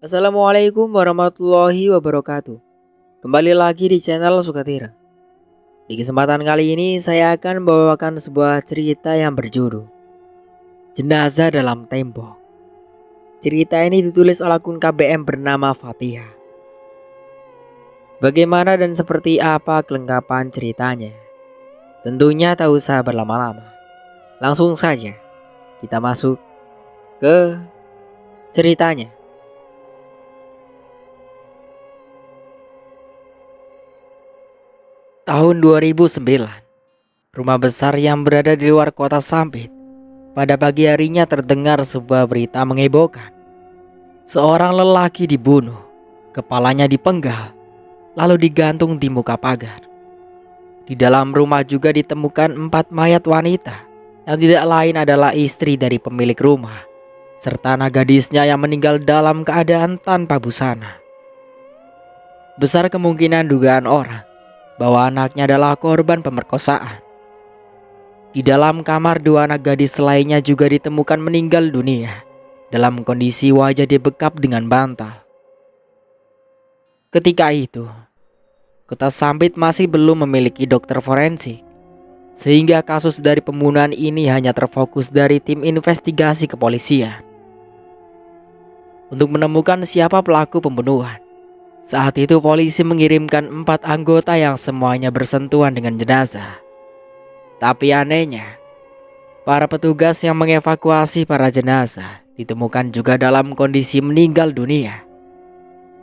Assalamualaikum warahmatullahi wabarakatuh. Kembali lagi di channel Sukatira. Di kesempatan kali ini saya akan membawakan sebuah cerita yang berjudul Jenazah dalam Tembok. Cerita ini ditulis oleh akun KBM bernama Fatihah. Bagaimana dan seperti apa kelengkapan ceritanya? Tentunya tak usah berlama-lama. Langsung saja kita masuk ke ceritanya. Tahun 2009, rumah besar yang berada di luar kota Sampit. Pada pagi harinya terdengar sebuah berita menghebohkan. Seorang lelaki dibunuh, kepalanya dipenggal, lalu digantung di muka pagar. Di dalam rumah juga ditemukan 4 mayat wanita yang tidak lain adalah istri dari pemilik rumah, serta anak gadisnya yang meninggal dalam keadaan tanpa busana. Besar kemungkinan dugaan orang bahwa anaknya adalah korban pemerkosaan. Di dalam kamar 2 anak gadis lainnya juga ditemukan meninggal dunia dalam kondisi wajah dibekap dengan bantal. Ketika itu, kota Sampit masih belum memiliki dokter forensik, sehingga kasus dari pembunuhan ini hanya terfokus dari tim investigasi kepolisian untuk menemukan siapa pelaku pembunuhan. Saat itu polisi mengirimkan 4 anggota yang semuanya bersentuhan dengan jenazah. Tapi anehnya, para petugas yang mengevakuasi para jenazah ditemukan juga dalam kondisi meninggal dunia.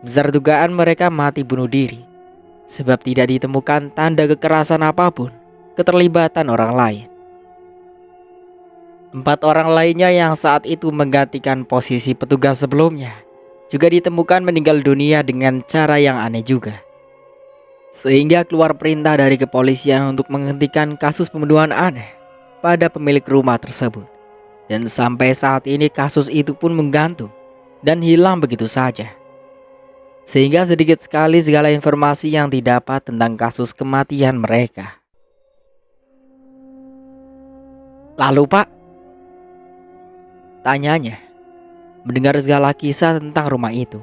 Besar dugaan mereka mati bunuh diri, sebab tidak ditemukan tanda kekerasan apapun keterlibatan orang lain. 4 orang lainnya yang saat itu menggantikan posisi petugas sebelumnya juga ditemukan meninggal dunia dengan cara yang aneh juga. Sehingga keluar perintah dari kepolisian untuk menghentikan kasus pembunuhan aneh pada pemilik rumah tersebut. Dan sampai saat ini kasus itu pun menggantung dan hilang begitu saja. Sehingga sedikit sekali segala informasi yang didapat tentang kasus kematian mereka. Lalu Pak, tanyanya, mendengar segala kisah tentang rumah itu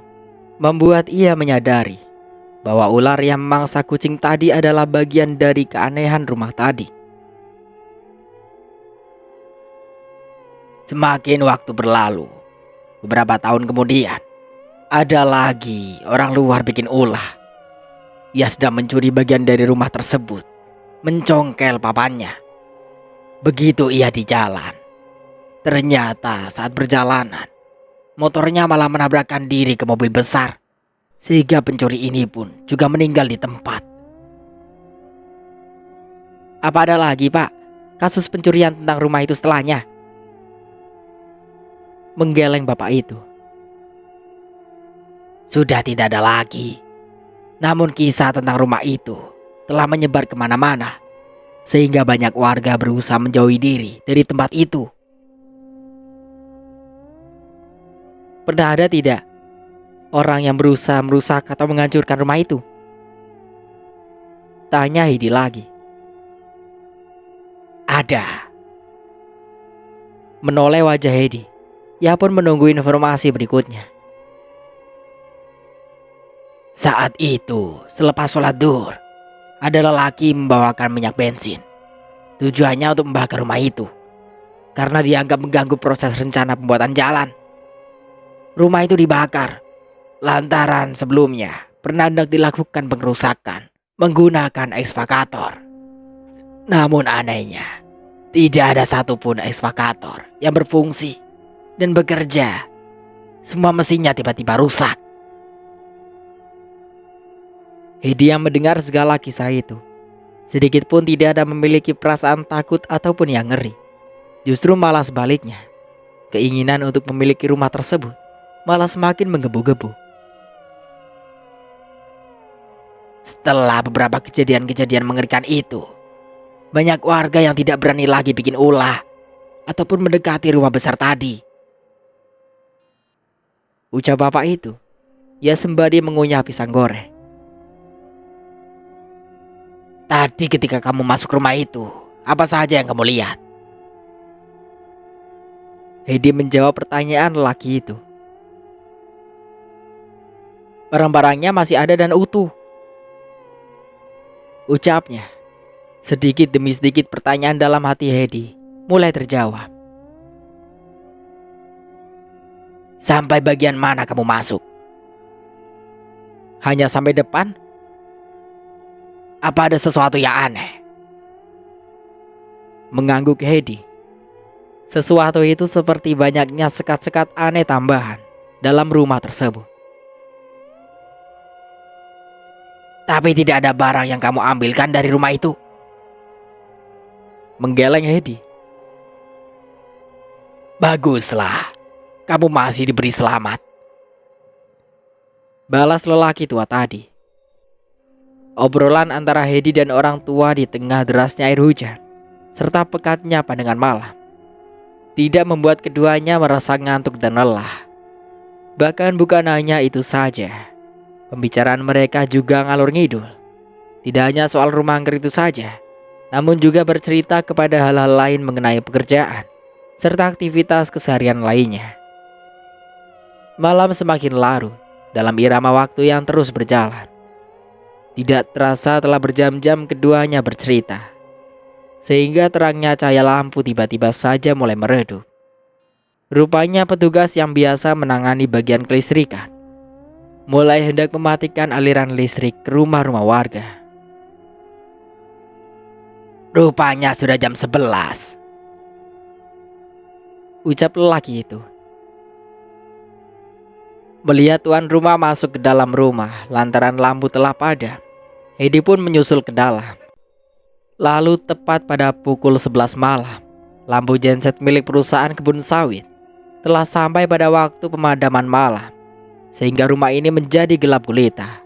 membuat ia menyadari bahwa ular yang memangsa kucing tadi adalah bagian dari keanehan rumah tadi. Semakin waktu berlalu, beberapa tahun kemudian, ada lagi orang luar bikin ulah. Ia sedang mencuri bagian dari rumah tersebut, mencongkel papannya. Begitu ia di jalan, ternyata saat perjalanan, motornya malah menabrakkan diri ke mobil besar. Sehingga pencuri ini pun juga meninggal di tempat. Apa ada lagi Pak kasus pencurian tentang rumah itu setelahnya? Menggeleng bapak itu. Sudah tidak ada lagi. Namun kisah tentang rumah itu telah menyebar kemana-mana, sehingga banyak warga berusaha menjauhi diri dari tempat itu. Pernah ada tidak orang yang berusaha merusak atau menghancurkan rumah itu? Tanya Heidi lagi. Ada. Menoleh wajah Heidi. Ia pun menunggu informasi berikutnya. Saat itu, selepas sholat duhur, ada lelaki membawakan minyak bensin. Tujuannya untuk membakar rumah itu, karena dianggap mengganggu proses rencana pembuatan jalan. Rumah itu dibakar lantaran sebelumnya pernah hendak dilakukan pengerusakan menggunakan ekskavator. Namun anehnya, tidak ada satupun ekskavator yang berfungsi dan bekerja. Semua mesinnya tiba-tiba rusak. Heidi yang mendengar segala kisah itu, sedikit pun tidak ada memiliki perasaan takut ataupun yang ngeri. Justru malah sebaliknya, keinginan untuk memiliki rumah tersebut malah semakin menggebu-gebu. Setelah beberapa kejadian-kejadian mengerikan itu, banyak warga yang tidak berani lagi bikin ulah ataupun mendekati rumah besar tadi. Ucap bapak itu, ia sembari mengunyah pisang goreng. Tadi ketika kamu masuk rumah itu, apa saja yang kamu lihat? Heidi menjawab pertanyaan lelaki itu. Barang-barangnya masih ada dan utuh, ucapnya. Sedikit demi sedikit pertanyaan dalam hati Hedi mulai terjawab. Sampai bagian mana kamu masuk? Hanya sampai depan? Apa ada sesuatu yang aneh? Mengangguk Hedi. Sesuatu itu seperti banyaknya sekat-sekat aneh tambahan dalam rumah tersebut. Tapi tidak ada barang yang kamu ambilkan dari rumah itu? Menggeleng Hedi. Baguslah, kamu masih diberi selamat, balas lelaki tua tadi. Obrolan antara Hedi dan orang tua di tengah derasnya air hujan serta pekatnya pandangan malam tidak membuat keduanya merasa ngantuk dan lelah. Bahkan bukan hanya itu saja, pembicaraan mereka juga ngalur ngidul. Tidak hanya soal rumah angker itu saja, namun juga bercerita kepada hal-hal lain mengenai pekerjaan serta aktivitas keseharian lainnya. Malam semakin larut dalam irama waktu yang terus berjalan. Tidak terasa telah berjam-jam keduanya bercerita, sehingga terangnya cahaya lampu tiba-tiba saja mulai meredup. Rupanya petugas yang biasa menangani bagian kelistrikan mulai hendak mematikan aliran listrik ke rumah-rumah warga. Rupanya sudah jam 11, ucap lelaki itu. Melihat tuan rumah masuk ke dalam rumah lantaran lampu telah padam, Hedi pun menyusul ke dalam. Lalu tepat pada pukul 11 malam, lampu genset milik perusahaan kebun sawit telah sampai pada waktu pemadaman malam, sehingga rumah ini menjadi gelap gulita.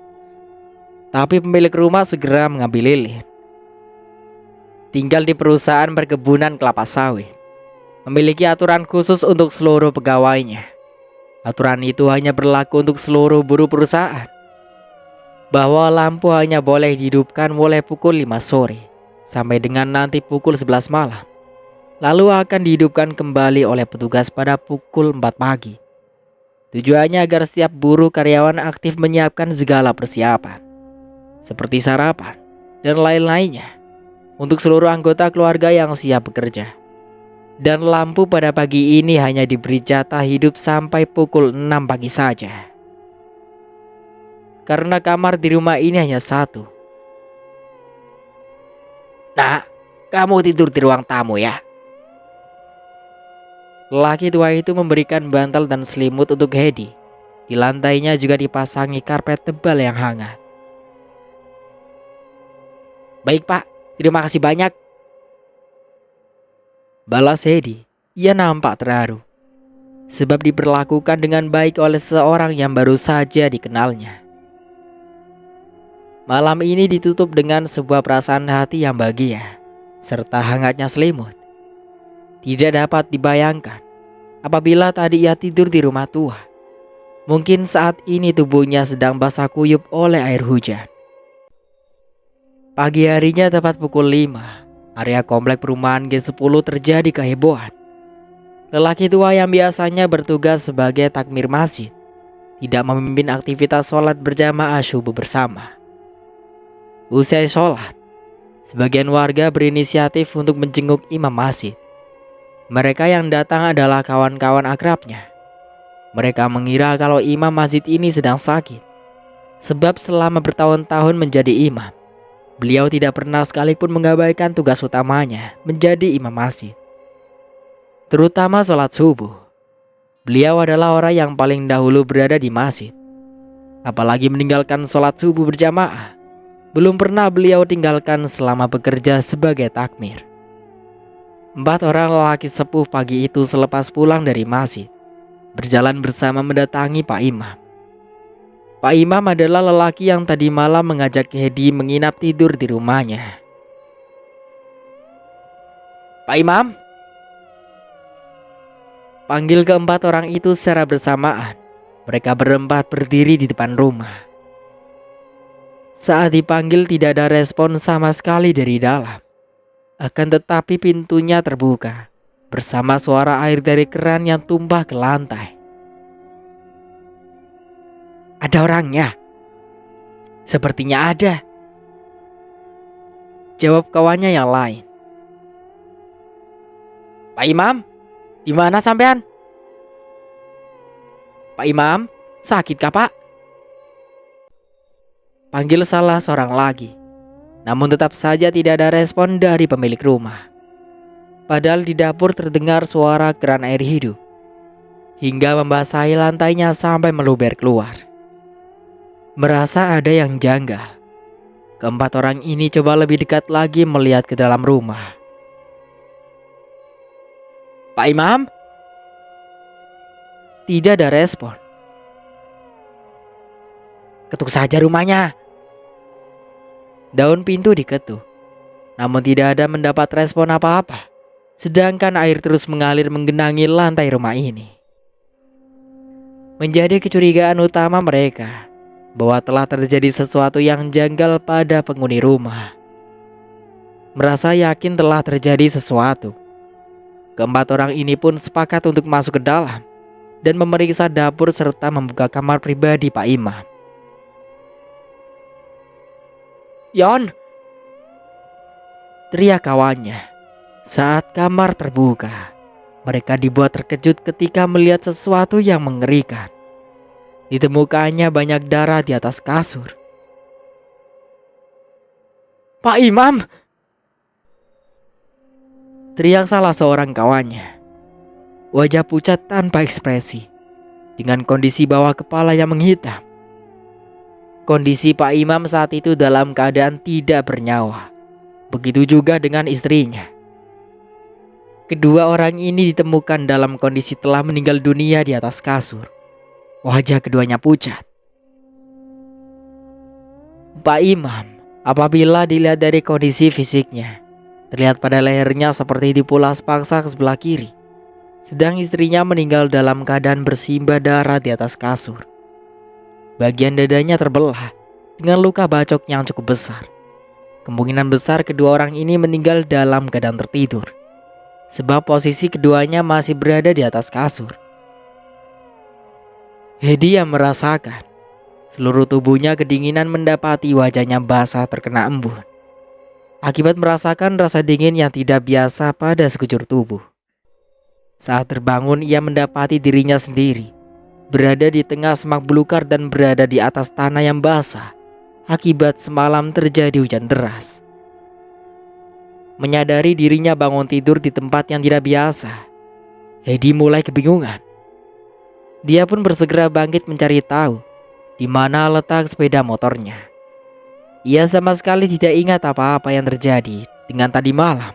Tapi pemilik rumah segera mengambil lilin. Tinggal di perusahaan perkebunan kelapa sawit memiliki aturan khusus untuk seluruh pegawainya. Aturan itu hanya berlaku untuk seluruh buruh perusahaan, bahwa lampu hanya boleh dihidupkan mulai pukul 5 sore sampai dengan nanti pukul 11 malam. Lalu akan dihidupkan kembali oleh petugas pada pukul 4 pagi. Tujuannya agar setiap buruh karyawan aktif menyiapkan segala persiapan, seperti sarapan dan lain-lainnya, untuk seluruh anggota keluarga yang siap bekerja. Dan lampu pada pagi ini hanya diberi jatah hidup sampai pukul 6 pagi saja. Karena kamar di rumah ini hanya satu. Nah, kamu tidur di ruang tamu ya. Lelaki tua itu memberikan bantal dan selimut untuk Hedi. Di lantainya juga dipasangi karpet tebal yang hangat. Baik pak, terima kasih banyak, balas Hedi. Ia nampak terharu, sebab diperlakukan dengan baik oleh seseorang yang baru saja dikenalnya. Malam ini ditutup dengan sebuah perasaan hati yang bahagia, serta hangatnya selimut. Tidak dapat dibayangkan apabila tadi ia tidur di rumah tua. Mungkin saat ini tubuhnya sedang basah kuyup oleh air hujan. Pagi harinya tepat pukul 5, area komplek perumahan G10 terjadi kehebohan. Lelaki tua yang biasanya bertugas sebagai takmir masjid tidak memimpin aktivitas sholat berjamaah subuh bersama. Usai sholat, sebagian warga berinisiatif untuk menjenguk imam masjid. Mereka yang datang adalah kawan-kawan akrabnya. Mereka mengira kalau imam masjid ini sedang sakit, sebab selama bertahun-tahun menjadi imam, beliau tidak pernah sekalipun mengabaikan tugas utamanya menjadi imam masjid, terutama sholat subuh. Beliau adalah orang yang paling dahulu berada di masjid. Apalagi meninggalkan sholat subuh berjamaah, belum pernah beliau tinggalkan selama bekerja sebagai takmir. 4 orang lelaki sepuh pagi itu selepas pulang dari masjid berjalan bersama mendatangi Pak Imam. Pak Imam adalah lelaki yang tadi malam mengajak Hedi menginap tidur di rumahnya. Pak Imam, panggil keempat orang itu secara bersamaan. Mereka berempat berdiri di depan rumah. Saat dipanggil tidak ada respon sama sekali dari dalam. Akan tetapi pintunya terbuka bersama suara air dari keran yang tumpah ke lantai. Ada orangnya, Sepertinya ada, jawab kawannya yang lain. Pak Imam, di mana sampean? Pak Imam, sakit kah Pak? Panggil salah seorang lagi. Namun tetap saja tidak ada respon dari pemilik rumah. Padahal di dapur terdengar suara keran air hidup hingga membasahi lantainya sampai meluber keluar. Merasa ada yang janggal, keempat orang ini coba lebih dekat lagi melihat ke dalam rumah. Pak Imam? Tidak ada respon. Ketuk saja rumahnya. Daun pintu diketuk, namun tidak ada mendapat respon apa-apa. Sedangkan air terus mengalir menggenangi lantai rumah ini. Menjadi kecurigaan utama mereka bahwa telah terjadi sesuatu yang janggal pada penghuni rumah. Merasa yakin telah terjadi sesuatu, keempat orang ini pun sepakat untuk masuk ke dalam dan memeriksa dapur serta membuka kamar pribadi Pak Imam. Yon! Teriak kawannya saat kamar terbuka. Mereka dibuat terkejut ketika melihat sesuatu yang mengerikan. Ditemukannya banyak darah di atas kasur. Pak Imam! Teriak salah seorang kawannya. Wajah pucat tanpa ekspresi, dengan kondisi bawah kepala yang menghitam. Kondisi Pak Imam saat itu dalam keadaan tidak bernyawa. Begitu juga dengan istrinya. Kedua orang ini ditemukan dalam kondisi telah meninggal dunia di atas kasur. Wajah keduanya pucat. Pak Imam, apabila dilihat dari kondisi fisiknya, terlihat pada lehernya seperti dipulas paksa ke sebelah kiri. Sedang istrinya meninggal dalam keadaan bersimbah darah di atas kasur. Bagian dadanya terbelah dengan luka bacok yang cukup besar. Kemungkinan besar kedua orang ini meninggal dalam keadaan tertidur, sebab posisi keduanya masih berada di atas kasur. Hedi yang merasakan seluruh tubuhnya kedinginan mendapati wajahnya basah terkena embun. Akibat merasakan rasa dingin yang tidak biasa pada sekujur tubuh. Saat terbangun ia mendapati dirinya sendiri berada di tengah semak belukar dan berada di atas tanah yang basah akibat semalam terjadi hujan deras. Menyadari dirinya bangun tidur di tempat yang tidak biasa, Hedi mulai kebingungan. Dia pun bersegera bangkit mencari tahu di mana letak sepeda motornya. Ia sama sekali tidak ingat apa-apa yang terjadi dengan tadi malam.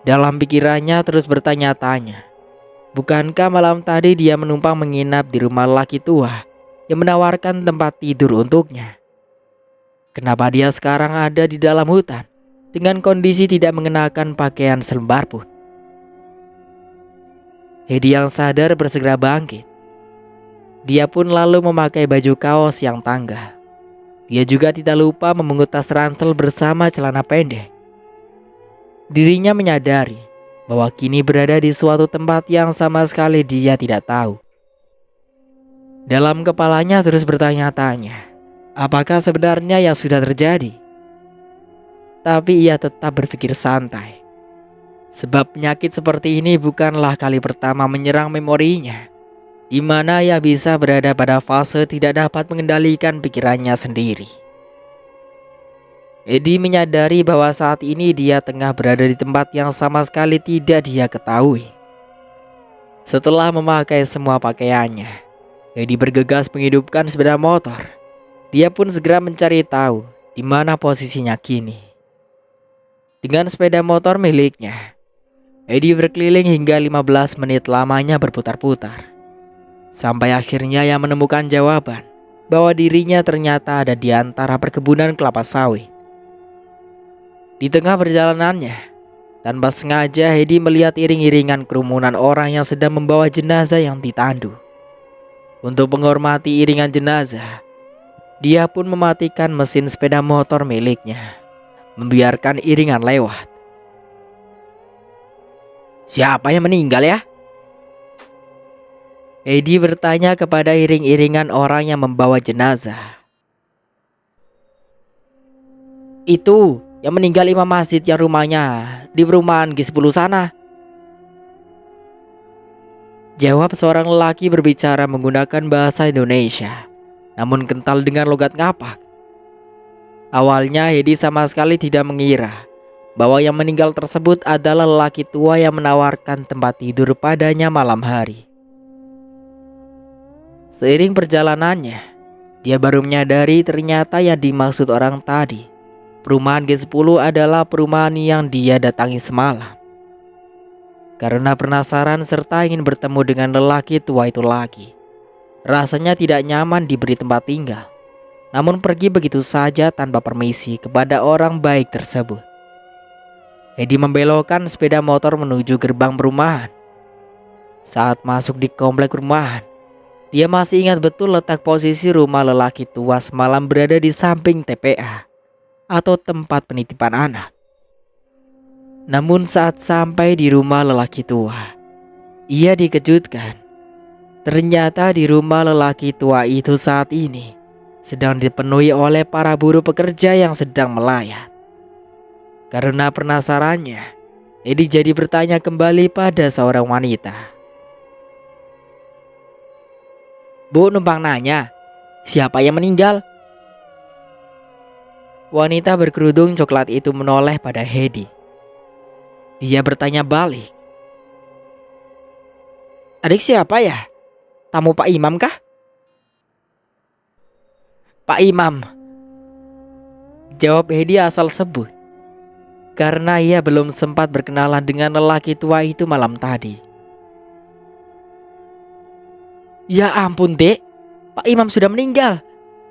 Dalam pikirannya terus bertanya-tanya, bukankah malam tadi dia menumpang menginap di rumah laki tua yang menawarkan tempat tidur untuknya? Kenapa dia sekarang ada di dalam hutan dengan kondisi tidak mengenakan pakaian selembar pun? Hedi yang sadar bersegera bangkit. Dia pun lalu memakai baju kaos yang tanggal. Dia juga tidak lupa memungut tas ransel bersama celana pendek. Dirinya menyadari bahwa kini berada di suatu tempat yang sama sekali dia tidak tahu. Dalam kepalanya terus bertanya-tanya, apakah sebenarnya yang sudah terjadi? Tapi ia tetap berpikir santai, sebab penyakit seperti ini bukanlah kali pertama menyerang memorinya, di mana ia bisa berada pada fase tidak dapat mengendalikan pikirannya sendiri. Hedi menyadari bahwa saat ini dia tengah berada di tempat yang sama sekali tidak dia ketahui. Setelah memakai semua pakaiannya, Hedi bergegas menghidupkan sepeda motor. Dia pun segera mencari tahu di mana posisinya kini. Dengan sepeda motor miliknya, Hedi berkeliling hingga 15 menit lamanya berputar-putar. Sampai akhirnya ia menemukan jawaban bahwa dirinya ternyata ada di antara perkebunan kelapa sawit. Di tengah perjalanannya, tanpa sengaja Hedi melihat iring-iringan kerumunan orang yang sedang membawa jenazah yang ditandu. Untuk menghormati iringan jenazah, dia pun mematikan mesin sepeda motor miliknya, membiarkan iringan lewat. Siapa yang meninggal ya? Hedi bertanya kepada iring-iringan orang yang membawa jenazah. Itu yang meninggal imam masjid yang rumahnya di perumahan G10 sana, jawab seorang lelaki berbicara menggunakan bahasa Indonesia, namun kental dengan logat ngapak. Awalnya Hedi sama sekali tidak mengira bahwa yang meninggal tersebut adalah lelaki tua yang menawarkan tempat tidur padanya malam hari. Seiring perjalanannya, dia baru menyadari ternyata yang dimaksud orang tadi, perumahan G10, adalah perumahan yang dia datangi semalam. Karena penasaran serta ingin bertemu dengan lelaki tua itu lagi, rasanya tidak nyaman diberi tempat tinggal, namun pergi begitu saja tanpa permisi kepada orang baik tersebut. Hedi membelokkan sepeda motor menuju gerbang perumahan. Saat masuk di komplek perumahan, dia masih ingat betul letak posisi rumah lelaki tua semalam berada di samping TPA atau tempat penitipan anak. Namun saat sampai di rumah lelaki tua, ia dikejutkan. Ternyata di rumah lelaki tua itu saat ini sedang dipenuhi oleh para buruh pekerja yang sedang melayat. Karena penasarannya, Edi jadi bertanya kembali pada seorang wanita. "Bu, numpang nanya, siapa yang meninggal?" Wanita berkerudung coklat itu menoleh pada Hedi. Dia bertanya balik. "Adik siapa ya? Tamu Pak Imam kah?" "Pak Imam," jawab Hedi asal sebut, karena ia belum sempat berkenalan dengan lelaki tua itu malam tadi. "Ya ampun, Dek, Pak Imam sudah meninggal,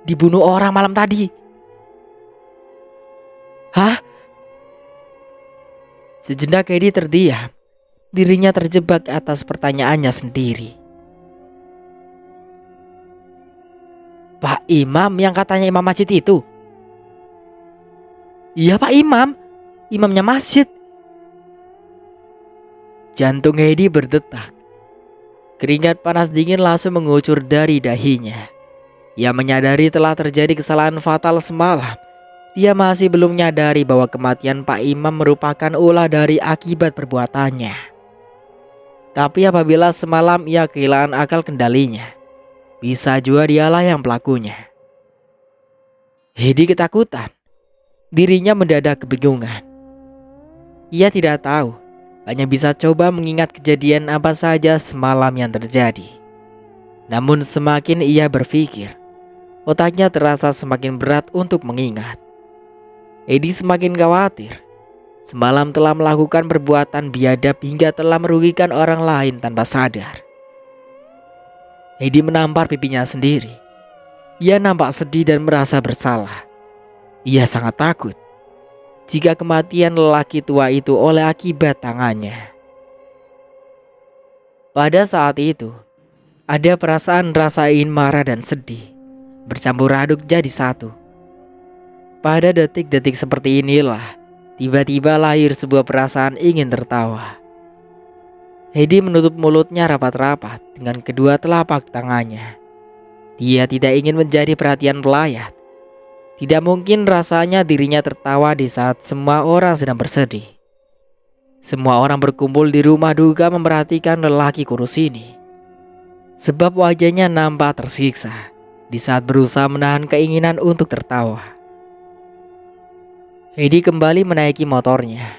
dibunuh orang malam tadi." "Hah?" Sejenak Hedi terdiam. Dirinya terjebak atas pertanyaannya sendiri. "Pak Imam yang katanya imam masjid itu?" "Iya, Pak Imam, imamnya masjid." Jantung Hedi berdetak. Keringat panas dingin langsung mengucur dari dahinya. Ia menyadari telah terjadi kesalahan fatal semalam. Dia masih belum menyadari bahwa kematian Pak Imam merupakan ulah dari akibat perbuatannya. Tapi apabila semalam ia kehilangan akal kendalinya, bisa juga dialah yang pelakunya. Hedi ketakutan. Dirinya mendadak kebingungan. Ia tidak tahu, hanya bisa coba mengingat kejadian apa saja semalam yang terjadi. Namun semakin ia berpikir, otaknya terasa semakin berat untuk mengingat. Hedi semakin khawatir. Semalam telah melakukan perbuatan biadab hingga telah merugikan orang lain tanpa sadar. Hedi menampar pipinya sendiri. Ia nampak sedih dan merasa bersalah. Ia sangat takut jika kematian lelaki tua itu oleh akibat tangannya. Pada saat itu, ada perasaan rasa ingin marah dan sedih bercampur aduk jadi satu. Pada detik-detik seperti inilah, tiba-tiba lahir sebuah perasaan ingin tertawa. Hedi menutup mulutnya rapat-rapat dengan kedua telapak tangannya. Dia tidak ingin menjadi perhatian pelayat. Tidak mungkin rasanya dirinya tertawa di saat semua orang sedang bersedih. Semua orang berkumpul di rumah duka memperhatikan lelaki kurus ini. Sebab wajahnya nampak tersiksa di saat berusaha menahan keinginan untuk tertawa. Hedi kembali menaiki motornya.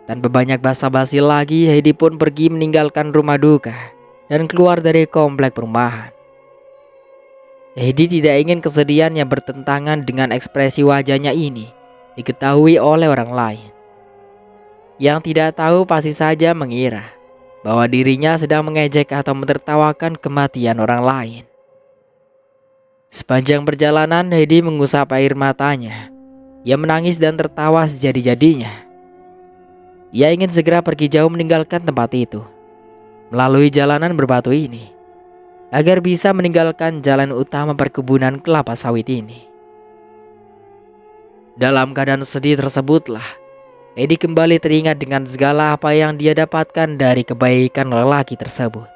Tanpa banyak basa-basi lagi, Hedi pun pergi meninggalkan rumah duka dan keluar dari komplek perumahan. Hedi tidak ingin kesedihan yang bertentangan dengan ekspresi wajahnya ini diketahui oleh orang lain. Yang tidak tahu pasti saja mengira bahwa dirinya sedang mengejek atau menertawakan kematian orang lain. Sepanjang perjalanan, Hedi mengusap air matanya. Ia menangis dan tertawa sejadi-jadinya. Ia ingin segera pergi jauh meninggalkan tempat itu, melalui jalanan berbatu ini, agar bisa meninggalkan jalan utama perkebunan kelapa sawit ini. Dalam keadaan sedih tersebutlah, Hedi kembali teringat dengan segala apa yang dia dapatkan dari kebaikan lelaki tersebut.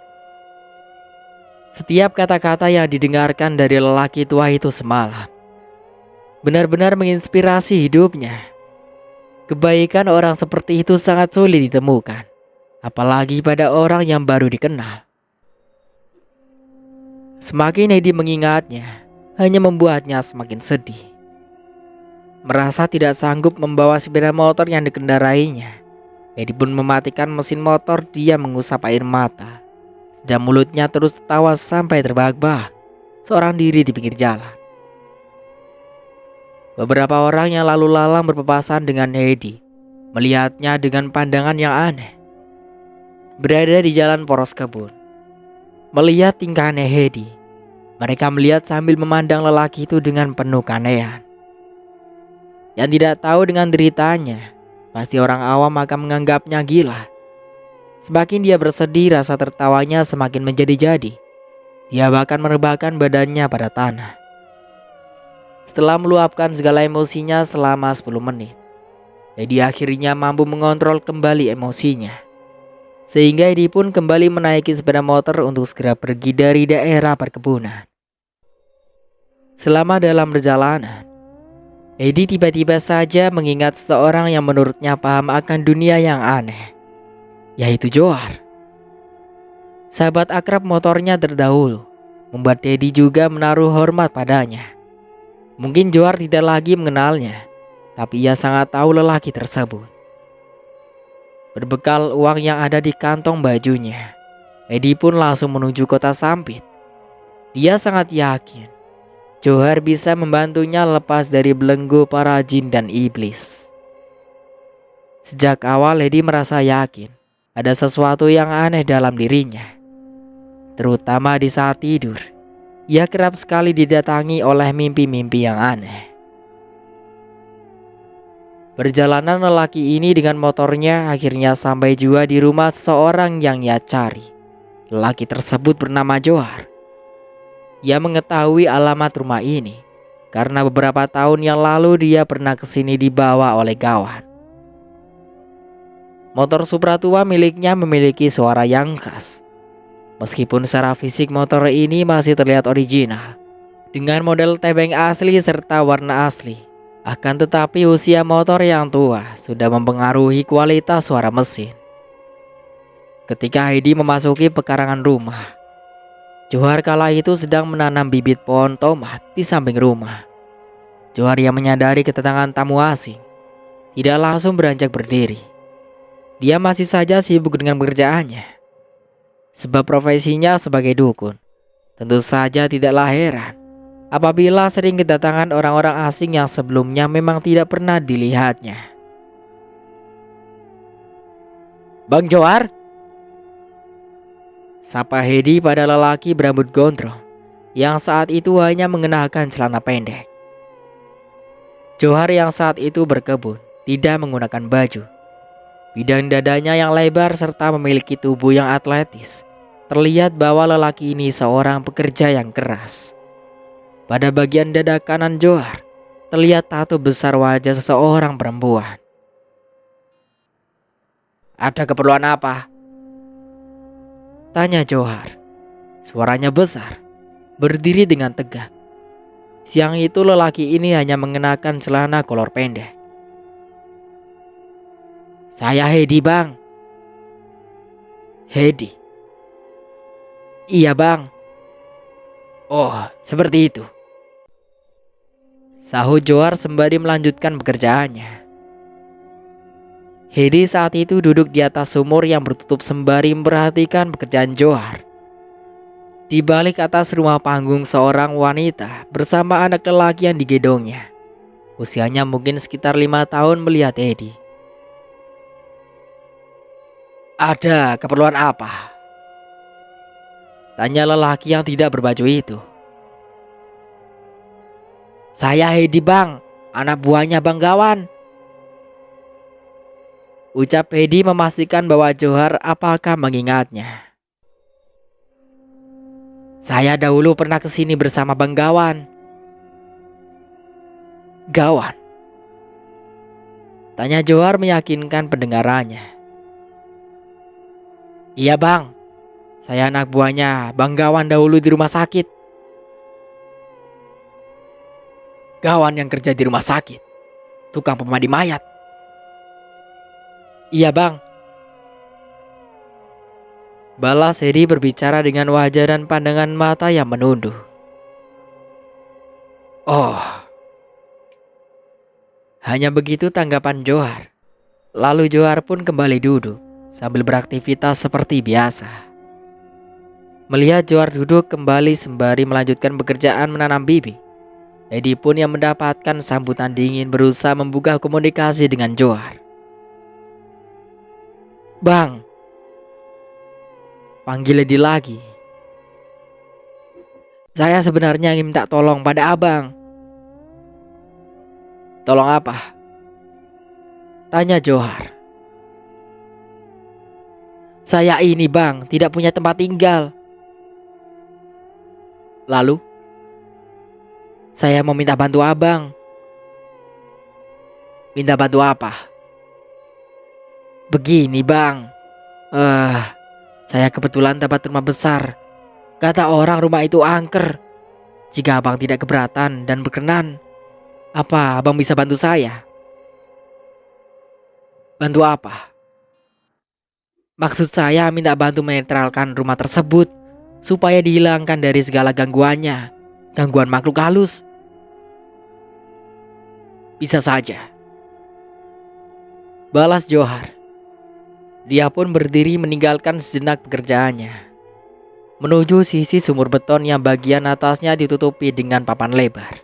Setiap kata-kata yang didengarkan dari lelaki tua itu semalam, benar-benar menginspirasi hidupnya. Kebaikan orang seperti itu sangat sulit ditemukan, apalagi pada orang yang baru dikenal. Semakin Edi mengingatnya, hanya membuatnya semakin sedih. Merasa tidak sanggup membawa sepeda motor yang dikendarainya, Edi pun mematikan mesin motor. Dia mengusap air mata, dan mulutnya terus tertawa sampai terbahak-bahak, seorang diri di pinggir jalan. Beberapa orang yang lalu lalang berpapasan dengan Edi melihatnya dengan pandangan yang aneh. Berada di jalan poros kebun, melihat tingkah aneh Edi, mereka melihat sambil memandang lelaki itu dengan penuh keanehan. Yang tidak tahu dengan deritanya, pasti orang awam akan menganggapnya gila. Semakin dia bersedih, rasa tertawanya semakin menjadi-jadi. Dia bahkan merebahkan badannya pada tanah. Setelah meluapkan segala emosinya selama 10 menit, Edi akhirnya mampu mengontrol kembali emosinya. Sehingga Edi pun kembali menaiki sepeda motor untuk segera pergi dari daerah perkebunan. Selama dalam perjalanan, Edi tiba-tiba saja mengingat seseorang yang menurutnya paham akan dunia yang aneh, yaitu Johar. Sahabat akrab motornya terdahulu membuat Edi juga menaruh hormat padanya. Mungkin Johar tidak lagi mengenalnya, tapi ia sangat tahu lelaki tersebut. Berbekal uang yang ada di kantong bajunya, Edi pun langsung menuju kota Sampit. Dia sangat yakin Johar bisa membantunya lepas dari belenggu para jin dan iblis. Sejak awal Edi merasa yakin ada sesuatu yang aneh dalam dirinya. Terutama di saat tidur, ia kerap sekali didatangi oleh mimpi-mimpi yang aneh. Perjalanan lelaki ini dengan motornya akhirnya sampai juga di rumah seseorang yang ia cari. Lelaki tersebut bernama Johar. Ia mengetahui alamat rumah ini karena beberapa tahun yang lalu dia pernah kesini dibawa oleh kawan. Motor Supra tua miliknya memiliki suara yang khas. Meskipun secara fisik motor ini masih terlihat original, dengan model tebeng asli serta warna asli, akan tetapi usia motor yang tua sudah mempengaruhi kualitas suara mesin. Ketika Heidi memasuki pekarangan rumah, Johar kala itu sedang menanam bibit pohon tomat di samping rumah. Johar yang menyadari kedatangan tamu asing tidak langsung beranjak berdiri. Dia masih saja sibuk dengan pekerjaannya. Sebab profesinya sebagai dukun, tentu saja tidaklah heran apabila sering kedatangan orang-orang asing yang sebelumnya memang tidak pernah dilihatnya. "Bang Johar," sapa Hedi pada lelaki berambut gondrong yang saat itu hanya mengenakan celana pendek. Johar yang saat itu berkebun tidak menggunakan baju. Bidang dadanya yang lebar serta memiliki tubuh yang atletis, terlihat bahwa lelaki ini seorang pekerja yang keras. Pada bagian dada kanan Johar terlihat tato besar wajah seseorang perempuan. "Ada keperluan apa?" tanya Johar. Suaranya besar, berdiri dengan tegak. Siang itu lelaki ini hanya mengenakan celana kolor pendek. "Saya Hedi, Bang." "Hedi?" "Iya, Bang." "Oh, seperti itu," sahut Johar sembari melanjutkan pekerjaannya. Hedi saat itu duduk di atas sumur yang bertutup sembari memperhatikan pekerjaan Johar. Di balik atas rumah panggung seorang wanita bersama anak lelaki yang digendongnya. Usianya mungkin sekitar 5 tahun melihat Hedi. "Ada keperluan apa?" tanya lelaki yang tidak berbaju itu. "Saya Hedi, Bang, anak buahnya Bang Gawan," ucap Hedi memastikan bahwa Johar apakah mengingatnya. "Saya dahulu pernah kesini bersama Bang Gawan." "Gawan?" tanya Johar meyakinkan pendengarannya. "Iya, Bang, saya anak buahnya Bang Gawan dahulu di rumah sakit." Kawan yang kerja di rumah sakit, tukang pemandi mayat. Iya bang. Balas Hedi berbicara dengan wajah dan pandangan mata yang menunduk. Oh. Hanya begitu tanggapan Johar. Lalu Johar pun kembali duduk sambil beraktivitas seperti biasa. Melihat Johar duduk kembali sembari melanjutkan pekerjaan menanam bibit, Hedi pun yang mendapatkan sambutan dingin berusaha membuka komunikasi dengan Johar. Bang, panggil Hedi lagi. Saya sebenarnya ingin minta tolong pada abang. Tolong apa? Tanya Johar. Saya ini bang, tidak punya tempat tinggal. Lalu? Saya mau minta bantu abang. Minta bantu apa? Begini bang. Saya kebetulan dapat rumah besar. Kata orang rumah itu angker. Jika abang tidak keberatan dan berkenan, apa abang bisa bantu saya? Bantu apa? Maksud saya minta bantu menetralkan rumah tersebut supaya dihilangkan dari segala gangguannya. Gangguan makhluk halus. Bisa saja, balas Johar. Dia pun berdiri meninggalkan sejenak pekerjaannya, menuju sisi sumur beton yang bagian atasnya ditutupi dengan papan lebar.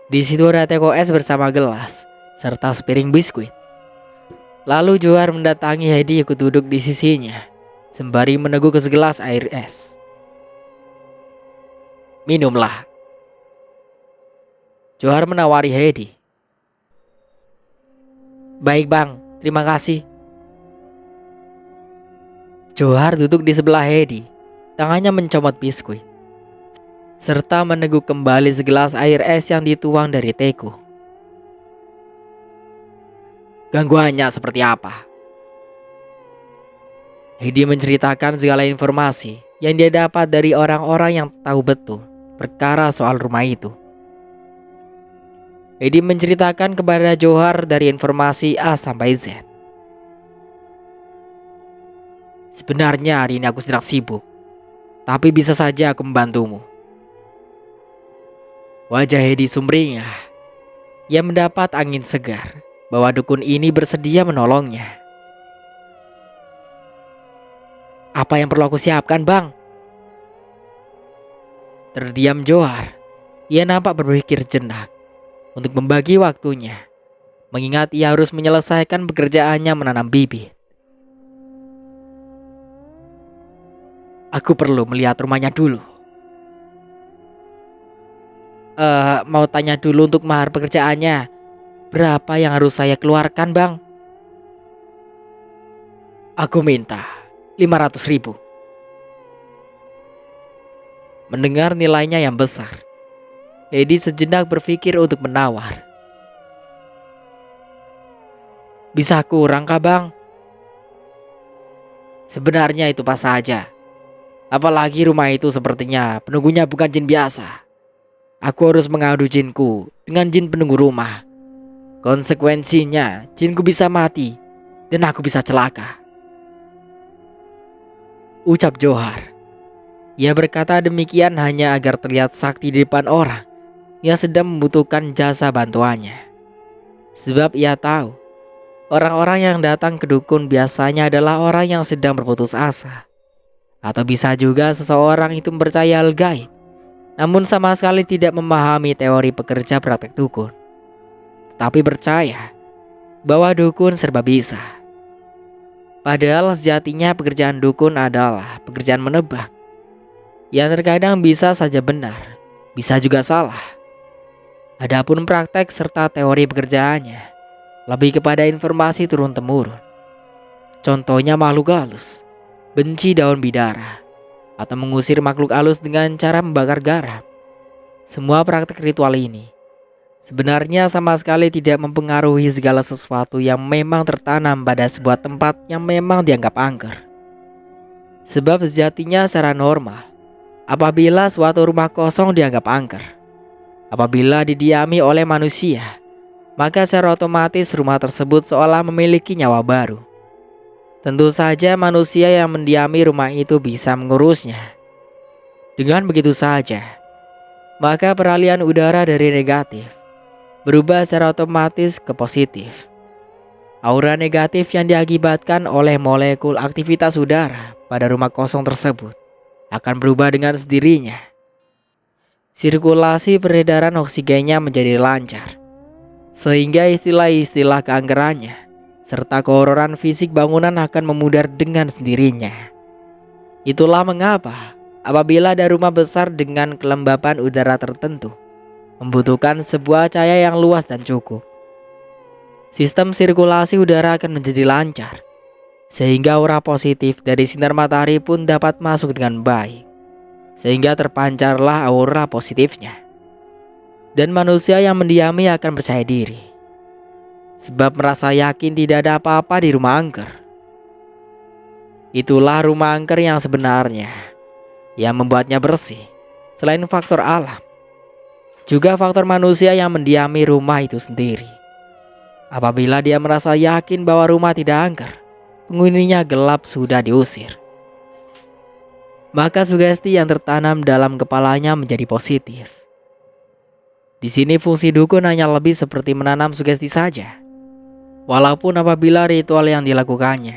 Di situ ada teko es bersama gelas serta sepiring biskuit. Lalu Johar mendatangi Hedi ikut duduk di sisinya sembari meneguk segelas air es. Minumlah. Johar menawari Hedi. Baik bang, terima kasih. Johar duduk di sebelah Hedi, tangannya mencomot biskuit, serta meneguk kembali segelas air es yang dituang dari teko. Gangguannya seperti apa? Hedi menceritakan segala informasi yang dia dapat dari orang-orang yang tahu betul perkara soal rumah itu. Hedi menceritakan kepada Johar dari informasi A sampai Z. Sebenarnya hari ini aku sedang sibuk, tapi bisa saja aku membantumu. Wajah Hedi sumringah. Ia mendapat angin segar bahwa dukun ini bersedia menolongnya. Apa yang perlu aku siapkan bang? Terdiam Johar. Ia nampak berpikir jenak untuk membagi waktunya, mengingat ia harus menyelesaikan pekerjaannya menanam bibit. Aku perlu melihat rumahnya dulu. Mau tanya dulu untuk mahar pekerjaannya. Berapa yang harus saya keluarkan bang? Aku minta 500.000. Mendengar nilainya yang besar, Hedi sejenak berpikir untuk menawar. Bisa kurang kah bang? Sebenarnya itu pas saja. Apalagi rumah itu sepertinya penunggunya bukan jin biasa. Aku harus mengadu jinku dengan jin penunggu rumah. Konsekuensinya jinku bisa mati dan aku bisa celaka, ucap Johar. Ia berkata demikian hanya agar terlihat sakti di depan orang yang sedang membutuhkan jasa bantuannya. Sebab ia tahu orang-orang yang datang ke dukun biasanya adalah orang yang sedang berputus asa. Atau bisa juga seseorang itu percaya hal gaib, namun sama sekali tidak memahami teori pekerja praktek dukun, tetapi percaya bahwa dukun serba bisa. Padahal sejatinya pekerjaan dukun adalah pekerjaan menebak, yang terkadang bisa saja benar, bisa juga salah. Adapun praktek serta teori pekerjaannya lebih kepada informasi turun-temurun. Contohnya makhluk halus benci daun bidara, atau mengusir makhluk halus dengan cara membakar garam. Semua praktek ritual ini sebenarnya sama sekali tidak mempengaruhi segala sesuatu yang memang tertanam pada sebuah tempat yang memang dianggap angker. Sebab sejatinya secara normal, apabila suatu rumah kosong dianggap angker, Apabila didiami oleh manusia, maka secara otomatis rumah tersebut seolah memiliki nyawa baru. Tentu saja manusia yang mendiami rumah itu bisa mengurusnya. Dengan begitu saja, maka peralihan udara dari negatif berubah secara otomatis ke positif. Aura negatif yang diakibatkan oleh molekul aktivitas udara pada rumah kosong tersebut akan berubah dengan sendirinya. Sirkulasi peredaran oksigennya menjadi lancar, sehingga istilah-istilah keangkerannya serta kehororan fisik bangunan akan memudar dengan sendirinya. Itulah mengapa apabila ada rumah besar dengan kelembapan udara tertentu, membutuhkan sebuah cahaya yang luas dan cukup. Sistem sirkulasi udara akan menjadi lancar, sehingga aura positif dari sinar matahari pun dapat masuk dengan baik, sehingga terpancarlah aura positifnya. Dan manusia yang mendiami akan percaya diri, sebab merasa yakin tidak ada apa-apa di rumah angker. Itulah rumah angker yang sebenarnya, yang membuatnya bersih. Selain faktor alam, juga faktor manusia yang mendiami rumah itu sendiri. Apabila dia merasa yakin bahwa rumah tidak angker, penghuninya gelap sudah diusir, maka sugesti yang tertanam dalam kepalanya menjadi positif. Di sini fungsi dukun hanya lebih seperti menanam sugesti saja. Walaupun apabila ritual yang dilakukannya,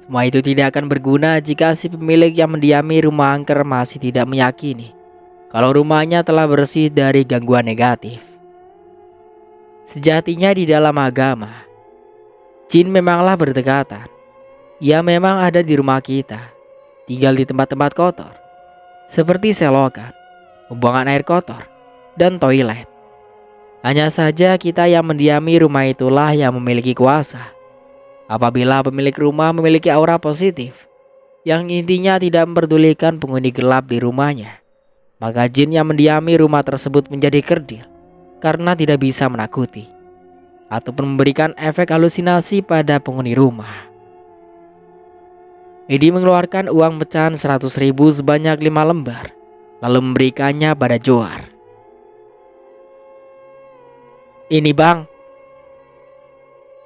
semua itu tidak akan berguna jika si pemilik yang mendiami rumah angker masih tidak meyakini kalau rumahnya telah bersih dari gangguan negatif. Sejatinya di dalam agama, jin memanglah berdekatan. Ia memang ada di rumah kita, tinggal di tempat-tempat kotor, seperti selokan, pembuangan air kotor, dan toilet. Hanya saja kita yang mendiami rumah itulah yang memiliki kuasa. Apabila pemilik rumah memiliki aura positif, yang intinya tidak memperdulikan penghuni gelap di rumahnya, maka jin yang mendiami rumah tersebut menjadi kerdil karena tidak bisa menakuti ataupun memberikan efek halusinasi pada penghuni rumah. Edi mengeluarkan uang pecahan 100.000 sebanyak 5 lembar, lalu memberikannya pada Johar. "Ini bang,"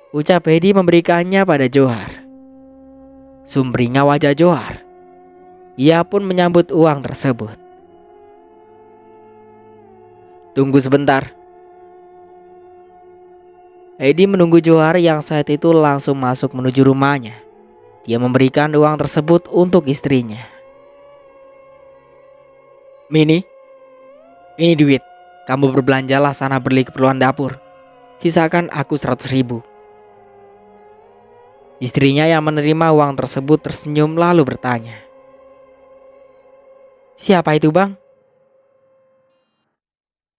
ucap Edi memberikannya pada Johar. Sumringah wajah Johar. Ia pun menyambut uang tersebut. "Tunggu sebentar." Edi menunggu Johar yang saat itu langsung masuk menuju rumahnya. Dia memberikan uang tersebut untuk istrinya. "Mini, ini duit. Kamu berbelanjalah sana beli keperluan dapur. Sisakan aku 100.000. Istrinya yang menerima uang tersebut tersenyum lalu bertanya, "Siapa itu bang?"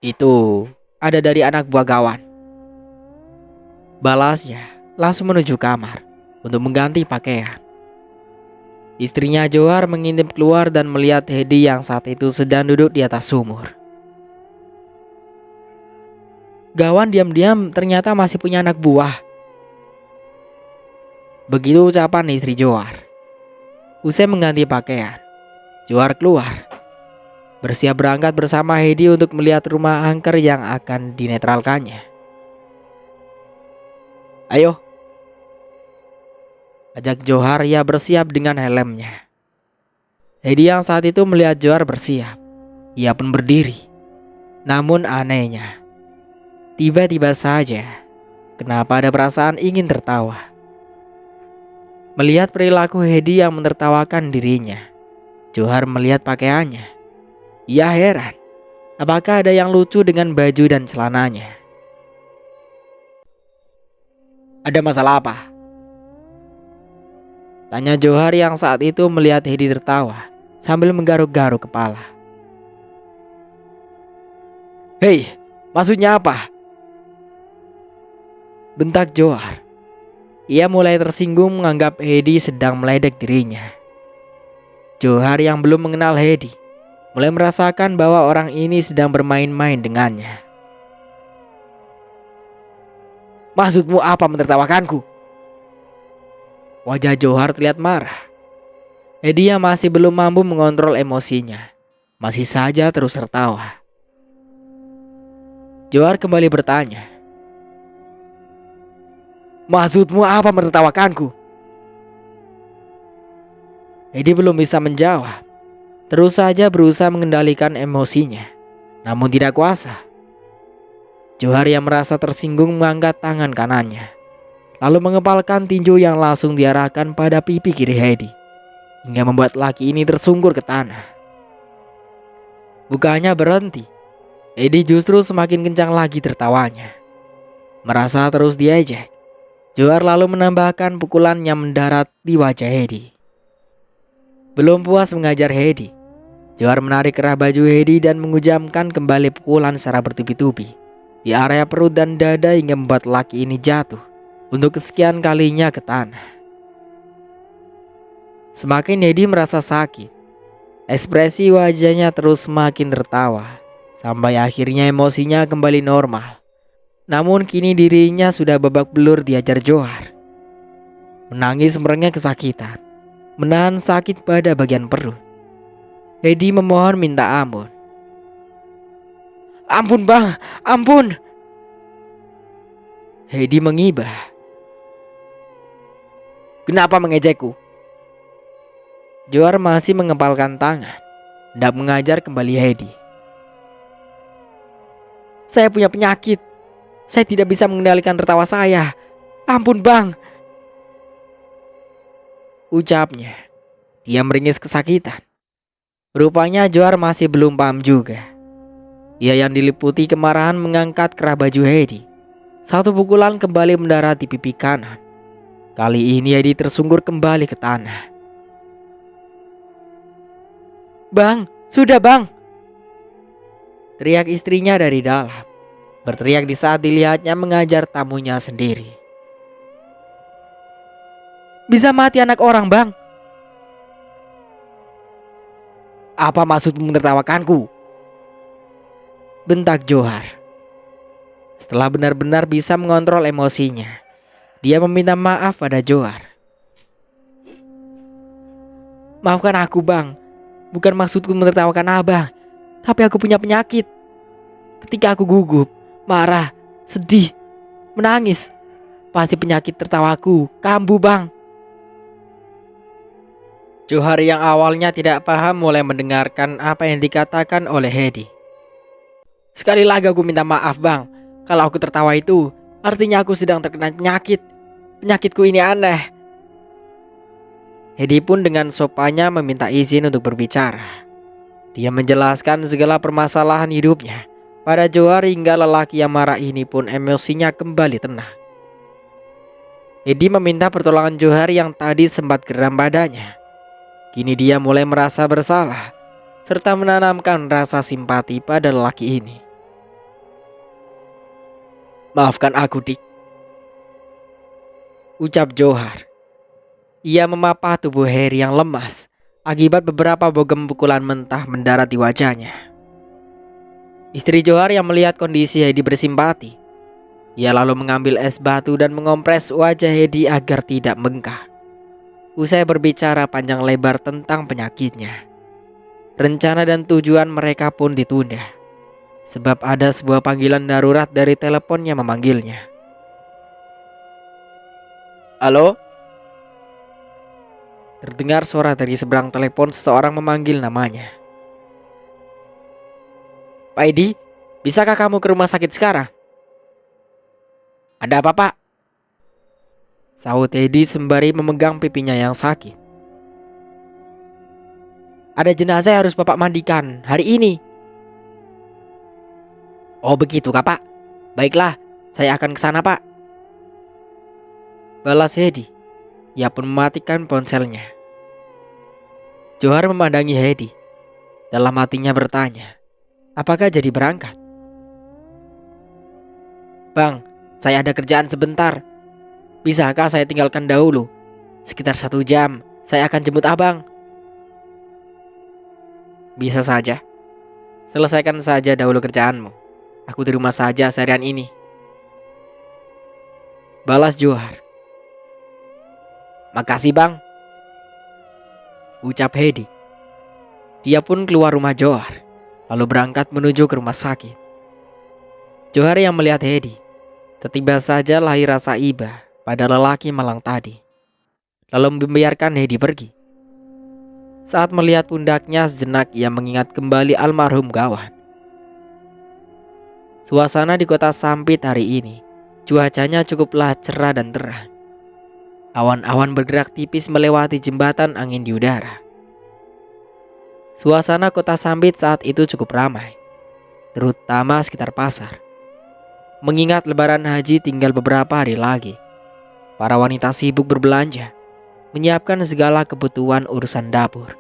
"Itu ada dari anak buah Gawan," balasnya langsung menuju kamar untuk mengganti pakaian. Istrinya Johar mengintip keluar dan melihat Hedi yang saat itu sedang duduk di atas sumur. Gawan diam-diam ternyata masih punya anak buah. Begitu ucapan istri Johar. Usai mengganti pakaian, Johar keluar, bersiap berangkat bersama Hedi untuk melihat rumah angker yang akan dinetralkannya. "Ayo," ajak Johar. Ia bersiap dengan helmnya. Hedi yang saat itu melihat Johar bersiap, ia pun berdiri. Namun anehnya, tiba-tiba saja, kenapa ada perasaan ingin tertawa. Melihat perilaku Hedi yang menertawakan dirinya, Johar melihat pakaiannya. Ia heran, apakah ada yang lucu dengan baju dan celananya. "Ada masalah apa?" tanya Johar yang saat itu melihat Hedi tertawa sambil menggaruk-garuk kepala. "Hei, maksudnya apa?" bentak Johar. Ia mulai tersinggung menganggap Hedi sedang meledek dirinya. Johar yang belum mengenal Hedi mulai merasakan bahwa orang ini sedang bermain-main dengannya. "Maksudmu apa menertawakanku?" Wajah Johar terlihat marah. Hedi yang masih belum mampu mengontrol emosinya masih saja terus tertawa. Johar kembali bertanya, "Maksudmu apa menertawakanku?" Hedi belum bisa menjawab. Terus saja berusaha mengendalikan emosinya, namun tidak kuasa. Johar yang merasa tersinggung mengangkat tangan kanannya, lalu mengepalkan tinju yang langsung diarahkan pada pipi kiri Hedi, hingga membuat laki ini tersungkur ke tanah. Bukannya berhenti, Hedi justru semakin kencang lagi tertawanya. Merasa terus diejek, Johar lalu menambahkan pukulan yang mendarat di wajah Hedi. Belum puas mengajar Hedi, Johar menarik kerah baju Hedi dan menghujamkan kembali pukulan secara bertubi-tubi di area perut dan dada hingga membuat laki ini jatuh untuk kesekian kalinya ke tanah. Semakin Hedi merasa sakit, ekspresi wajahnya terus semakin tertawa sampai akhirnya emosinya kembali normal. Namun kini dirinya sudah babak belur diajar Johar. Menangis merengek kesakitan, menahan sakit pada bagian perut. Hedi memohon minta ampun. "Ampun bang, ampun." Hedi mengibah. "Kenapa mengejekku?" Johar masih mengepalkan tangan, hendak mengajar kembali Hedi. "Saya punya penyakit. Saya tidak bisa mengendalikan tertawa saya. Ampun bang," ucapnya. Dia meringis kesakitan. Rupanya Johar masih belum paham juga. Ia yang diliputi kemarahan mengangkat kerah baju Hedi. Satu pukulan kembali mendarat di pipi kanan. Kali ini Hedi tersungkur kembali ke tanah. "Bang, sudah bang!" teriak istrinya dari dalam. Berteriak di saat dilihatnya mengajar tamunya sendiri. "Bisa mati anak orang bang." "Apa maksudmu menertawakanku?" bentak Johar. Setelah benar-benar bisa mengontrol emosinya, dia meminta maaf pada Johar. "Maafkan aku bang, bukan maksudku menertawakan abang, tapi aku punya penyakit. Ketika aku gugup, marah, sedih, menangis, pasti penyakit tertawaku kambuh bang." Johar yang awalnya tidak paham mulai mendengarkan apa yang dikatakan oleh Hedi. "Sekali lagi aku minta maaf bang. Kalau aku tertawa itu artinya aku sedang terkena penyakit. Penyakitku ini aneh." Hedi pun dengan sopannya meminta izin untuk berbicara. Dia menjelaskan segala permasalahan hidupnya pada Johar hingga lelaki yang marah ini pun emosinya kembali tenang. Hedi meminta pertolongan Johar yang tadi sempat geram badannya. Kini dia mulai merasa bersalah serta menanamkan rasa simpati pada lelaki ini. "Maafkan aku, Dik," ucap Johar. Ia memapah tubuh Harry yang lemas akibat beberapa bogem pukulan mentah mendarat di wajahnya. Istri Johar yang melihat kondisi Hedi bersimpati. Ia lalu mengambil es batu dan mengompres wajah Hedi agar tidak bengkak. Usai berbicara panjang lebar tentang penyakitnya, rencana dan tujuan mereka pun ditunda, sebab ada sebuah panggilan darurat dari telepon yang memanggilnya. "Halo?" Terdengar suara dari seberang telepon seseorang memanggil namanya. "Pak Edi, bisakah kamu ke rumah sakit sekarang?" "Ada apa pak?" sahut Edi sembari memegang pipinya yang sakit. "Ada jenazah yang harus bapak mandikan hari ini." "Oh begitu kah pak? Baiklah, saya akan ke sana pak," balas Hedi. Ia pun mematikan ponselnya. Johar memandangi Hedi. Dalam hatinya bertanya, apakah jadi berangkat? "Bang, saya ada kerjaan sebentar. Bisakah saya tinggalkan dahulu? Sekitar 1 jam, saya akan jemput abang." "Bisa saja. Selesaikan saja dahulu kerjaanmu. Aku di rumah saja seharian ini," balas Johar. "Makasih bang," ucap Hedi. Dia pun keluar rumah Johar, lalu berangkat menuju ke rumah sakit. Johar yang melihat Hedi, tiba saja lahir rasa iba pada lelaki malang tadi, lalu membiarkan Hedi pergi. Saat melihat pundaknya sejenak, ia mengingat kembali almarhum kawan. Suasana di kota Sampit hari ini, cuacanya cukuplah cerah dan terang. Awan-awan bergerak tipis melewati jembatan angin di udara. Suasana kota Sampit saat itu cukup ramai, terutama sekitar pasar. Mengingat lebaran haji tinggal beberapa hari lagi, para wanita sibuk berbelanja, menyiapkan segala kebutuhan urusan dapur.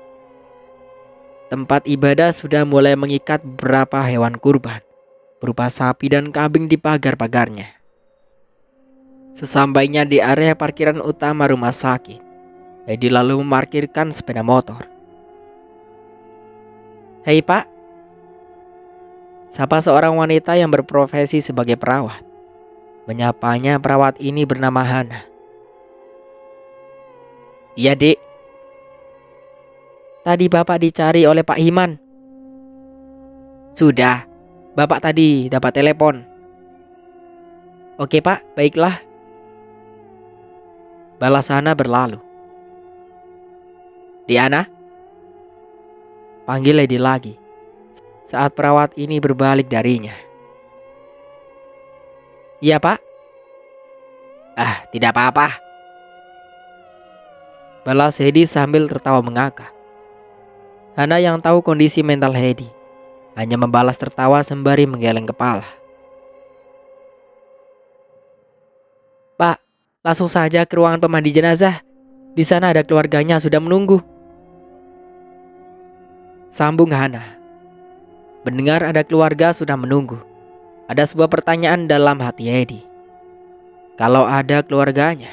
Tempat ibadah sudah mulai mengikat beberapa hewan kurban, berupa sapi dan kambing di pagar-pagarnya. Sesampainya di area parkiran utama rumah sakit, Hedi lalu memarkirkan sepeda motor. "Hei Pak," sapa seorang wanita yang berprofesi sebagai perawat. Menyapanya perawat ini bernama Hana. "Iya Dek, tadi Bapak dicari oleh Pak Himan." "Sudah, Bapak tadi dapat telepon." "Oke Pak, baiklah," balas Hana berlalu. "Diana?" panggil Lady lagi saat perawat ini berbalik darinya. "Iya Pak." "Ah, tidak apa-apa," balas Hedi sambil tertawa mengakak. Hana yang tahu kondisi mental Hedi hanya membalas tertawa sembari menggeleng kepala. "Pak, langsung saja ke ruangan pemandi jenazah. Di sana ada keluarganya sudah menunggu," sambung Hana. Mendengar ada keluarga sudah menunggu, ada sebuah pertanyaan dalam hati Hedi. Kalau ada keluarganya,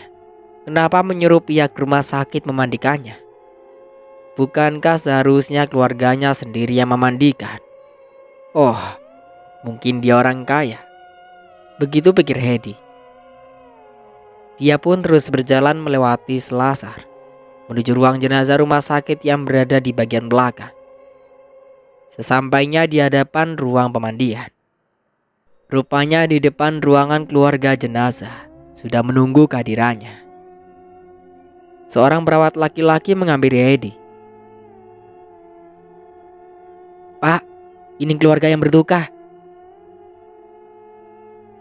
kenapa menyuruh pihak rumah sakit memandikannya? Bukankah seharusnya keluarganya sendiri yang memandikan? Oh, mungkin dia orang kaya. Begitu pikir Hedi. Dia pun terus berjalan melewati selasar, menuju ruang jenazah rumah sakit yang berada di bagian belakang. Sesampainya di hadapan ruang pemandian, rupanya di depan ruangan keluarga jenazah sudah menunggu kehadirannya. Seorang perawat laki-laki menghampiri Hedi. "Pak, ini keluarga yang berduka."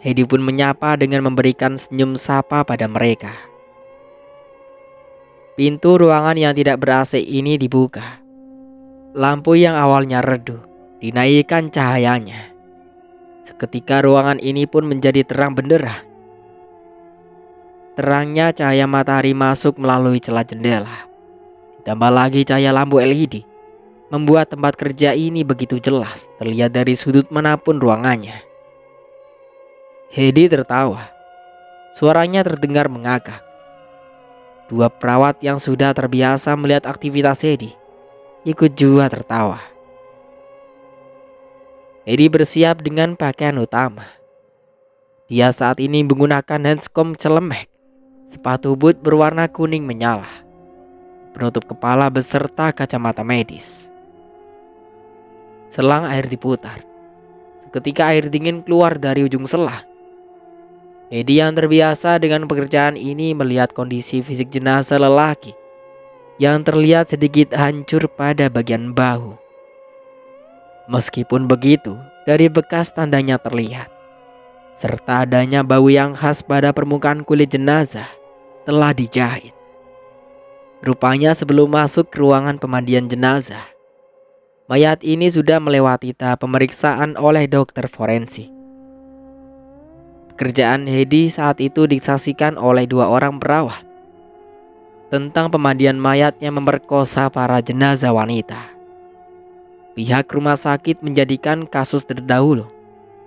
Hedi pun menyapa dengan memberikan senyum sapa pada mereka. Pintu ruangan yang tidak ber-AC ini dibuka. Lampu yang awalnya redup dinaikkan cahayanya. Seketika ruangan ini pun menjadi terang benderang. Terangnya cahaya matahari masuk melalui celah jendela, ditambah lagi cahaya lampu LED, membuat tempat kerja ini begitu jelas terlihat dari sudut manapun ruangannya. Hedi tertawa. Suaranya terdengar mengakak. Dua perawat yang sudah terbiasa melihat aktivitas Hedi ikut juga tertawa. Hedi bersiap dengan pakaian utama. Dia saat ini menggunakan handscom celemek, sepatu boot berwarna kuning menyala, penutup kepala beserta kacamata medis. Selang air diputar. Ketika air dingin keluar dari ujung selang, Hedi yang terbiasa dengan pekerjaan ini melihat kondisi fisik jenazah lelaki yang terlihat sedikit hancur pada bagian bahu. Meskipun begitu, dari bekas tandanya terlihat, serta adanya bau yang khas pada permukaan kulit jenazah telah dijahit. Rupanya sebelum masuk ke ruangan pemandian jenazah, mayat ini sudah melewati tahap pemeriksaan oleh dokter forensik. Pekerjaan Hedi saat itu disaksikan oleh dua orang perawat tentang pemandian mayat yang memperkosa para jenazah wanita. Pihak rumah sakit menjadikan kasus terdahulu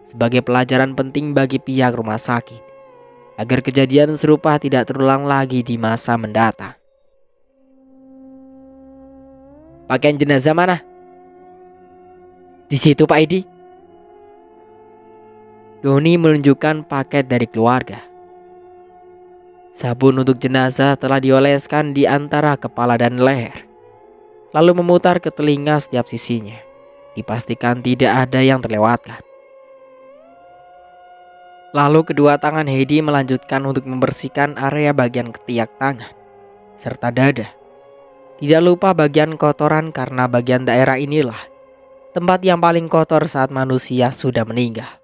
sebagai pelajaran penting bagi pihak rumah sakit agar kejadian serupa tidak terulang lagi di masa mendatang. "Pakaian jenazah mana?" "Di situ Pak Edi." Doni menunjukkan paket dari keluarga. Sabun untuk jenazah telah dioleskan di antara kepala dan leher, lalu memutar ke telinga setiap sisinya, dipastikan tidak ada yang terlewatkan. Lalu kedua tangan Heidi melanjutkan untuk membersihkan area bagian ketiak tangan serta dada. Tidak lupa bagian kotoran karena bagian daerah inilah tempat yang paling kotor saat manusia sudah meninggal.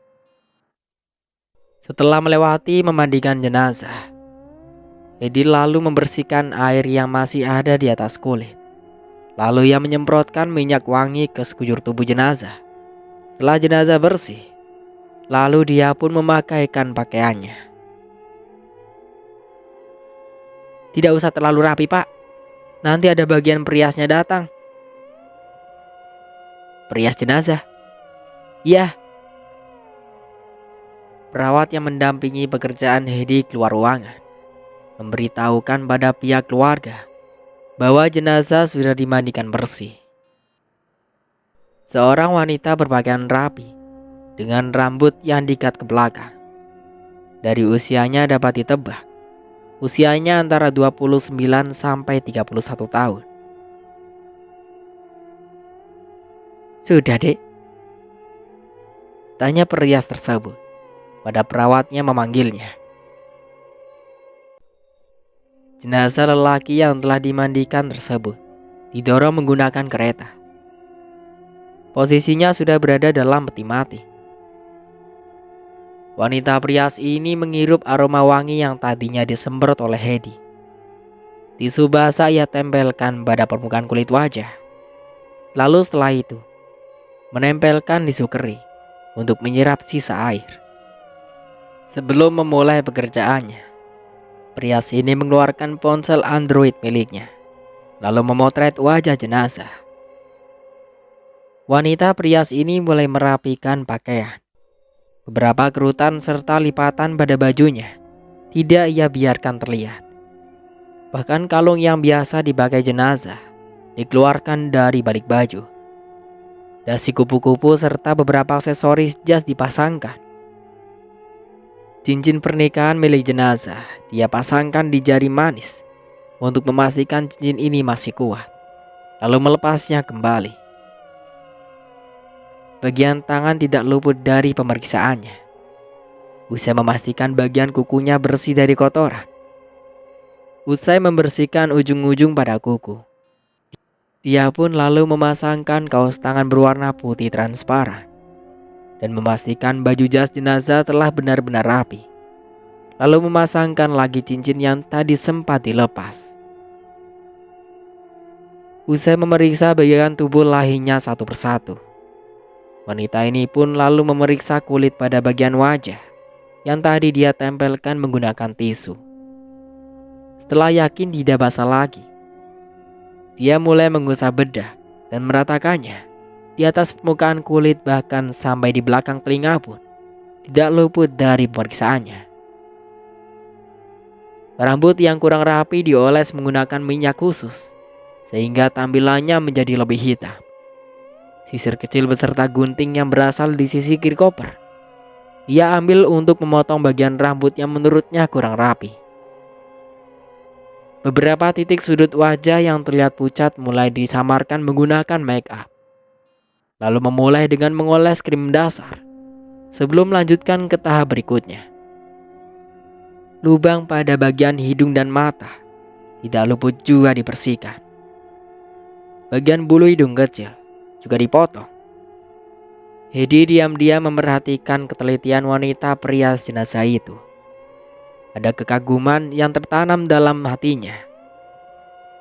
Setelah melewati memandikan jenazah, Heidi lalu membersihkan air yang masih ada di atas kulit. Lalu ia menyemprotkan minyak wangi ke sekujur tubuh jenazah. Setelah jenazah bersih, lalu dia pun memakaikan pakaiannya. Tidak usah terlalu rapi, Pak. Nanti ada bagian periasnya datang. Perias jenazah? Iya. Perawat yang mendampingi pekerjaan Heidi keluar ruangan, memberitahukan pada pihak keluarga bahwa jenazah sudah dimandikan bersih. Seorang wanita berpakaian rapi dengan rambut yang diikat ke belakang. Dari usianya dapat ditebak, usianya antara 29 sampai 31 tahun. Sudah, Dek? Tanya perias tersebut pada perawatnya memanggilnya. Jenazah lelaki yang telah dimandikan tersebut didorong menggunakan kereta. Posisinya sudah berada dalam peti mati. Wanita perias ini menghirup aroma wangi yang tadinya disemprot oleh Heidi. Tisu basah ia tempelkan pada permukaan kulit wajah. Lalu setelah itu, menempelkan tisu kering untuk menyerap sisa air. Sebelum memulai pekerjaannya, perias ini mengeluarkan ponsel Android miliknya, lalu memotret wajah jenazah. Wanita perias ini mulai merapikan pakaian. Beberapa kerutan serta lipatan pada bajunya tidak ia biarkan terlihat. Bahkan kalung yang biasa dipakai jenazah dikeluarkan dari balik baju. Dasi kupu-kupu serta beberapa aksesoris jas dipasangkan. Cincin pernikahan milik jenazah dia pasangkan di jari manis untuk memastikan cincin ini masih kuat, lalu melepasnya kembali. Bagian tangan tidak luput dari pemeriksaannya. Usai memastikan bagian kukunya bersih dari kotoran. Usai membersihkan ujung-ujung pada kuku, dia pun lalu memasangkan kaos tangan berwarna putih transparan dan memastikan baju jas jenazah telah benar-benar rapi. Lalu memasangkan lagi cincin yang tadi sempat dilepas. Usai memeriksa bagian tubuh lainnya satu persatu, wanita ini pun lalu memeriksa kulit pada bagian wajah yang tadi dia tempelkan menggunakan tisu. Setelah yakin tidak basah lagi, dia mulai mengusap bedah dan meratakannya di atas permukaan kulit, bahkan sampai di belakang telinga pun tidak luput dari pemeriksaannya. Rambut yang kurang rapi dioles menggunakan minyak khusus sehingga tampilannya menjadi lebih hitam. Sisir kecil beserta gunting yang berasal di sisi kiri koper ia ambil untuk memotong bagian rambut yang menurutnya kurang rapi. Beberapa titik sudut wajah yang terlihat pucat mulai disamarkan menggunakan make up. Lalu memulai dengan mengoles krim dasar sebelum melanjutkan ke tahap berikutnya. Lubang pada bagian hidung dan mata tidak luput juga dibersihkan. Bagian bulu hidung kecil juga dipotong. Heidi diam-diam memperhatikan ketelitian wanita perias jenazah itu. Ada kekaguman yang tertanam dalam hatinya.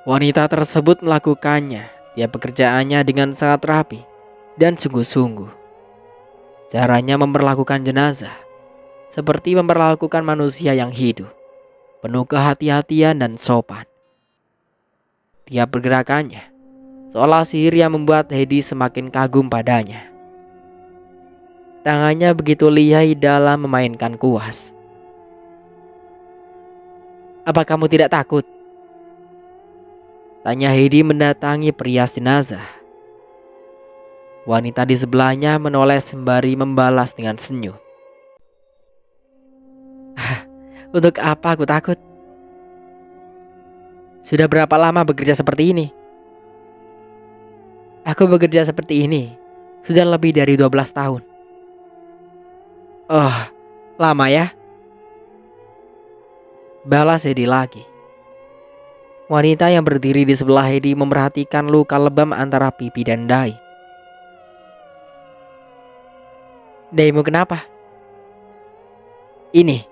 Wanita tersebut melakukannya tiap pekerjaannya dengan sangat rapi dan sungguh-sungguh. Caranya memperlakukan jenazah seperti memperlakukan manusia yang hidup, penuh kehati-hatian dan sopan. Tiap pergerakannya seolah sihir yang membuat Heidi semakin kagum padanya. Tangannya begitu lihai dalam memainkan kuas. "Apa kamu tidak takut?" tanya Heidi mendatangi perias jenazah. Wanita di sebelahnya menoleh sembari membalas dengan senyum. "Untuk apa aku takut? Sudah berapa lama bekerja seperti ini?" "Aku bekerja seperti ini sudah lebih dari 12 tahun. Oh, Lama ya? Balas Hedi lagi. Wanita yang berdiri di sebelah Hedi memperhatikan luka lebam antara pipi dan dahi. Dahimu kenapa? Ini.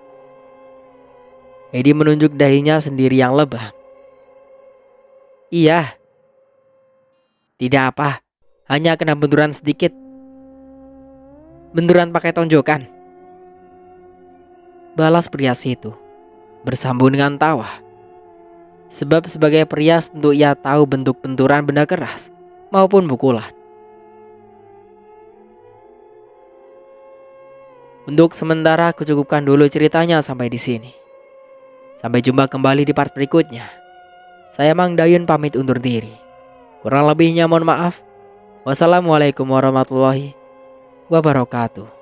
Hedi menunjuk dahinya sendiri yang lebam. Iya. Tidak apa, hanya kena benturan sedikit. Benturan pakai tonjokan. Balas pria itu, bersambung dengan tawa. Sebab sebagai pria tentu ia tahu bentuk benturan benda keras maupun pukulan. Untuk sementara aku cukupkan dulu ceritanya sampai di sini. Sampai jumpa kembali di part berikutnya. Saya Mang Dayun pamit undur diri. Kurang lebihnya mohon maaf. Wassalamualaikum warahmatullahi wabarakatuh.